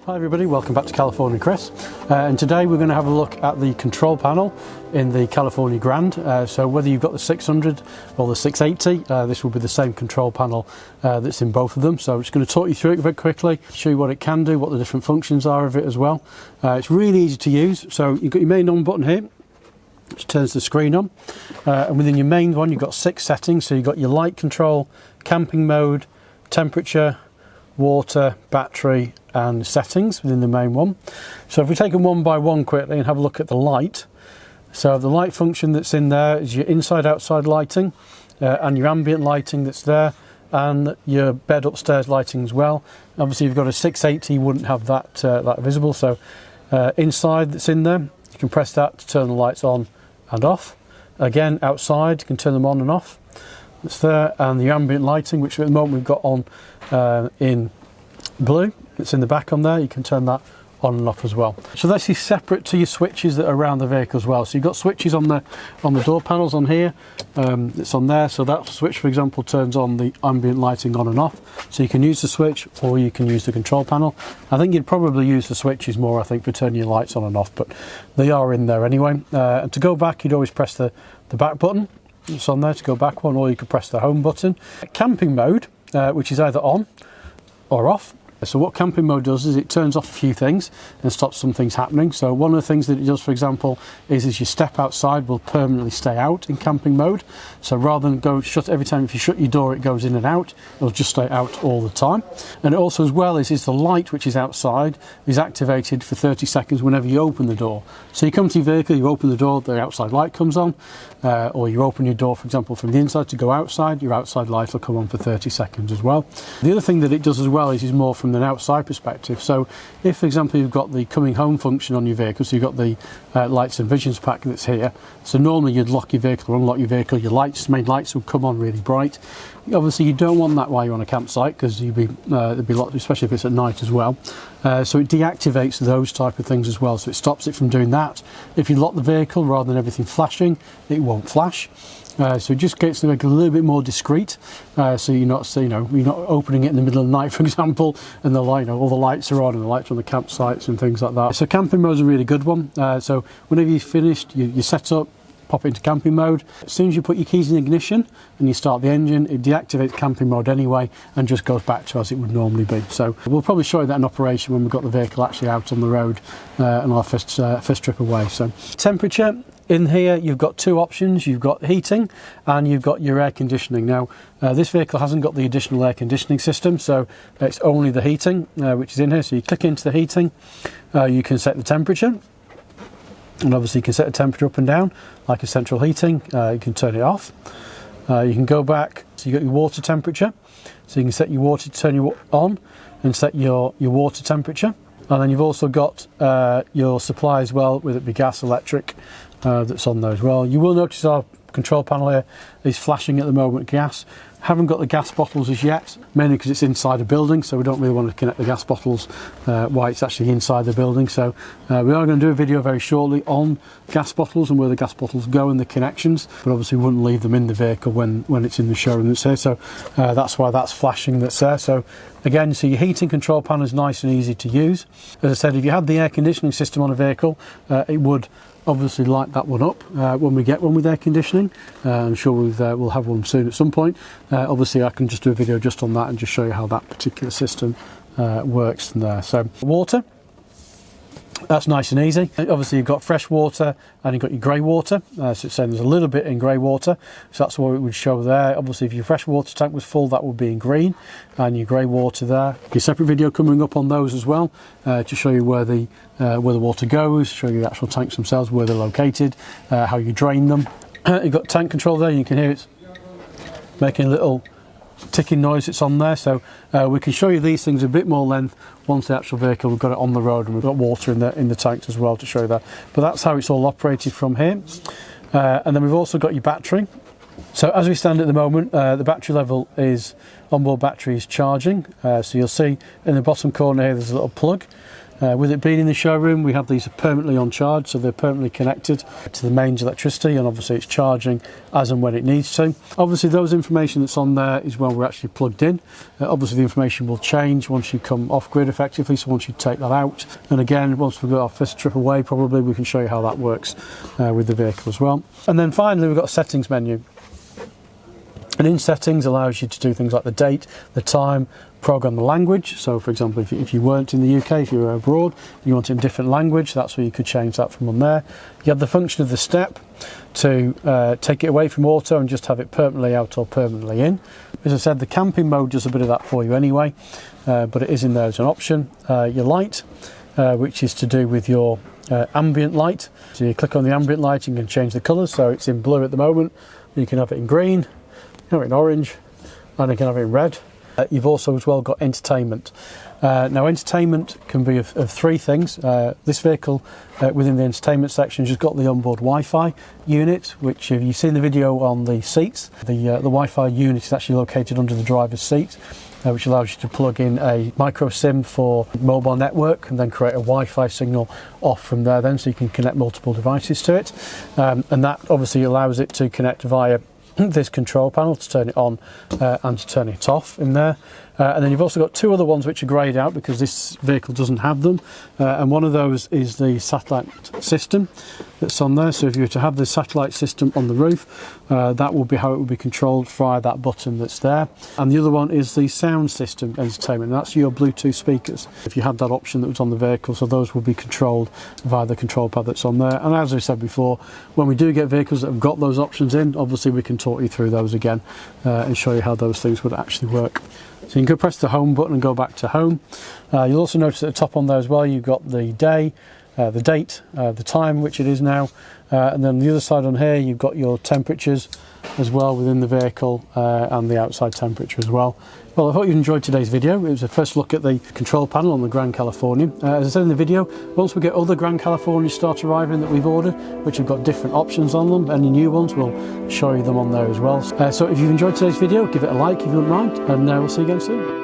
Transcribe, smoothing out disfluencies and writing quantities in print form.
Hi everybody, welcome back to California Chris, and today we're going to have a look at the control panel in the California Grand. So whether you've got the 600 or the 680, this will be the same control panel that's in both of them. So I'm just going to talk you through it very quickly, show you what it can do, what the different functions are of it as well. It's really easy to use. So you've got your main on button here, which turns the screen on, and within your main one you've got 6 settings. So you've got your light control, camping mode, temperature, water, battery and settings within the main one. So if we take them one by one quickly and have a look at the light. So the light function that's in there is your inside outside lighting and your ambient lighting that's there, and your bed upstairs lighting as well. Obviously if you've got a 680 you wouldn't have that visible. So inside that's in there, you can press that to turn the lights on and off. Again, outside you can turn them on and off. It's there, and the ambient lighting, which at the moment we've got on in blue, it's in the back on there, you can turn that on and off as well. So this is separate to your switches that are around the vehicle as well. So you've got switches on the door panels on here, it's on there. So that switch, for example, turns on the ambient lighting on and off. So you can use the switch or you can use the control panel. I think you'd probably use the switches more, I think, for turning your lights on and off, but they are in there anyway. And to go back, you'd always press the back button. It's on there to go back one, or you could press the home button. Camping mode, which is either on or off. So what camping mode does is it turns off a few things and stops some things happening. So one of the things that it does, for example, is your step outside will permanently stay out in camping mode. So rather than go shut every time, if you shut your door it goes in and out, it'll just stay out all the time. And it also as well is the light which is outside is activated for 30 seconds whenever you open the door. So you come to your vehicle, you open the door, the outside light comes on, or you open your door, for example, from the inside to go outside, your outside light will come on for 30 seconds as well. The other thing that it does as well is more from an outside perspective. So if, for example, you've got the coming home function on your vehicle, so you've got the lights and visions pack that's here, so normally you'd lock your vehicle or unlock your vehicle, your main lights will come on really bright. Obviously you don't want that while you're on a campsite, because there'd be lots, especially if it's at night as well. So it deactivates those type of things as well, so it stops it from doing that. If you lock the vehicle, rather than everything flashing, it won't flash. So it just gets the vehicle a little bit more discreet. So you're not opening it in the middle of the night, for example, and all the lights are on, and the lights are on the campsites and things like that. So camping mode is a really good one. So whenever you've finished, you set up, pop it into camping mode. As soon as you put your keys in ignition and you start the engine, it deactivates camping mode anyway and just goes back to as it would normally be. So we'll probably show you that in operation when we've got the vehicle actually out on the road and our first trip away. So temperature. In here you've got 2 options. You've got heating and you've got your air conditioning. Now this vehicle hasn't got the additional air conditioning system, so it's only the heating which is in here. So you click into the heating, you can set the temperature, and obviously you can set the temperature up and down like a central heating. You can turn it off. You can go back, so you've got your water temperature, so you can set your water to turn you on and set your water temperature. And then you've also got your supply as well, whether it be gas, electric, that's on there as well. You will notice our control panel here is flashing at the moment gas. Haven't got the gas bottles as yet, mainly because it's inside a building, so we don't really want to connect the gas bottles while it's actually inside the building. So we are going to do a video very shortly on gas bottles and where the gas bottles go and the connections, but obviously we wouldn't leave them in the vehicle when it's in the showroom that's here. So that's why that's flashing that's there. So again, so your heating control panel is nice and easy to use. As I said, if you had the air conditioning system on a vehicle, it would obviously light that one up when we get one with air conditioning. I'm sure we'll have one soon at some point. Obviously I can just do a video just on that and just show you how that particular system works in there. So water, that's nice and easy. Obviously you've got fresh water and you've got your grey water, so it's saying there's a little bit in grey water, so that's what it would show there. Obviously if your fresh water tank was full, that would be in green, and your grey water there. A separate video coming up on those as well, to show you where the water goes, show you the actual tanks themselves, where they're located, how you drain them. You've got tank control there, you can hear it's making a little ticking noise that's on there. So we can show you these things a bit more length once the actual vehicle, we've got it on the road, and we've got water in the tanks as well to show you that. But that's how it's all operated from here. And then we've also got your battery. So as we stand at the moment, the battery level is, onboard battery is charging. So you'll see in the bottom corner here there's a little plug. With it being in the showroom, we have these permanently on charge, so they're permanently connected to the mains electricity, and obviously it's charging as and when it needs to. Obviously those information that's on there is when we're actually plugged in. Obviously the information will change once you come off grid effectively, so once you take that out. And again, once we've got our first trip away probably, we can show you how that works with the vehicle as well. And then finally we've got a settings menu. And in settings allows you to do things like the date, the time, program the language. So for example, if you weren't in the UK, if you were abroad, you want it in a different language, that's where you could change that from on there. You have the function of the step to take it away from auto and just have it permanently out or permanently in. As I said, the camping mode does a bit of that for you anyway, but it is in there as an option. Your light, which is to do with your ambient light. So you click on the ambient light and you can change the colours. So it's in blue at the moment, you can have it in green, have it in orange, and you can have it in red. You've also as well got entertainment. Now entertainment can be of three things. This vehicle within the entertainment section has just got the onboard Wi-Fi unit, which if you've seen the video on the seats, the Wi-Fi unit is actually located under the driver's seat, which allows you to plug in a micro SIM for mobile network and then create a Wi-Fi signal off from there then, so you can connect multiple devices to it. And that obviously allows it to connect via this control panel to turn it on and to turn it off in there. And then you've also got two other ones which are greyed out because this vehicle doesn't have them, and one of those is the satellite system that's on there. So if you were to have the satellite system on the roof, that will be how it will be controlled via that button that's there. And the other one is the sound system entertainment, and that's your Bluetooth speakers if you had that option that was on the vehicle, so those will be controlled via the control pad that's on there. And as I said before, when we do get vehicles that have got those options in, obviously we can talk you through those again and show you how those things would actually work. So you can go press the home button and go back to home. You'll also notice at the top on there as well, you've got the day, the date, the time, which it is now, and then the other side on here you've got your temperatures as well within the vehicle and the outside temperature as well. Well, I hope you enjoyed today's video. It was a first look at the control panel on the Grand California. As I said in the video, once we get other Grand California start arriving that we've ordered, which have got different options on them, any new ones, we'll show you them on there as well. So if you've enjoyed today's video, give it a like if you wouldn't mind, and we'll see you again soon.